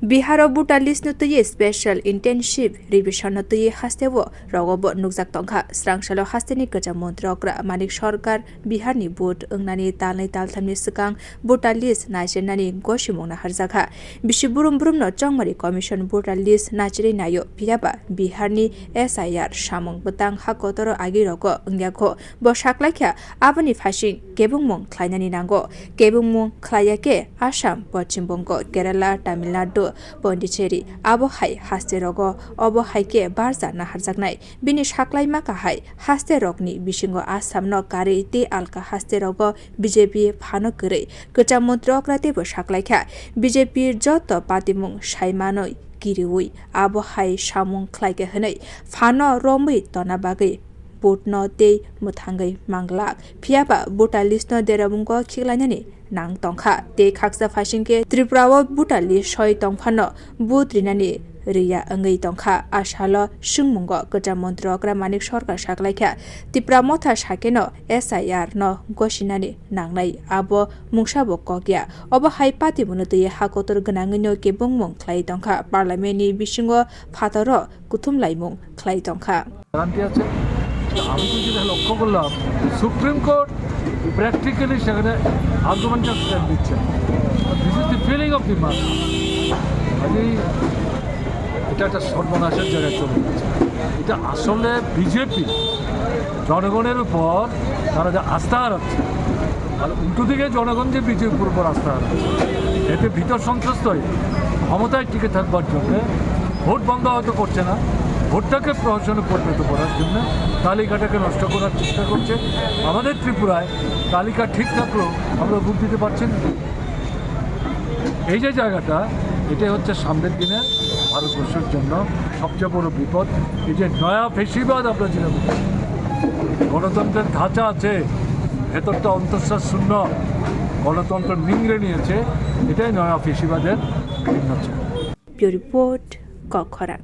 Bihar Butalis nutuye special intensive revision nutuye hastewo rogobo nukjak tongkha srangshalo hasteni kacha montrokra Manik Sarkar Bihar ni bot ungnani talnai talthamni sikang Butalis naichenani goshimongna harjakha bisiburum burumno chongmari commission Butalis nachiri nayo piyaba Bihar ni SIR samung butang hakotoro agirogo ungyakho bo saklaikha abani phasing kebungmong khlainani nango kebungmong khlayake Assam Paschim Bongo Kerala Tamil Nadu Pondicherry abo hai haste rogo obo haike barza na harjaknai bini saklaima ka hai haste rogni bisingo Assam no kare te alka haste rogo BJP phano kore kecha montrokra tebo saklaikha BJP joto patimung saimanoi kiriui abo hai samung khlaike hanai phano romui tona bagai Botno te muthangai manglak phiaba Butalis no derabungko khiklainani nang tongkha te khaksa phasingke Tripura Butalis soi tongphano budrinani riya angai tongkha ashalo sungmungo kecha montrokra Manik Sarkar saklaikha Tripura motha sakeno SIR no goshinani nangnai abo mungsabo kokya obo haipati bunute hakotor gnangai no kebungmong khlai tongkha parliament ni bisingo phataro kuthumlaimung khlai tongkha আমি তো যেটা লক্ষ্য করলাম supreme court practically সেখানে argumental stand দিচ্ছে this is the feeling of the mass এটা একটা সর্বনাশের জায়গায় চলে যাচ্ছে এটা আসলে বিজেপি জনগণের উপর তারা যে আস্থা হারাচ্ছে আর উল্টো দিকে জনগণ যে বিজেপির উপর আস্থা হারাচ্ছে এতে ভিতর সন্ত্রস্ত হয়ে ক্ষমতায় টিকে থাকবার জন্য ভোট বন্ধ হয়তো করছে না ভোটটাকে প্রহসনে পরিণত করার জন্য তালিকাটাকে নষ্ট করার চেষ্টা করছে আমাদের ত্রিপুরায় তালিকা ঠিক থাকলেও আমরা ভোট দিতে পারছি না এই যে জায়গাটা এটাই হচ্ছে সামনের দিনে ভারতবর্ষের জন্য সবচেয়ে বড় বিপদ এই যে নয়া ফেসিবাদ আমরা যেটা বলি গণতন্ত্রের ধাঁচা আছে ভেতরটা অন্তঃশ্বাস শূন্য গণতন্ত্র নিংড়ে নিয়েছে এটাই নয়া ফেসিবাদের চিহ্ন। রিপোর্ট কখরা।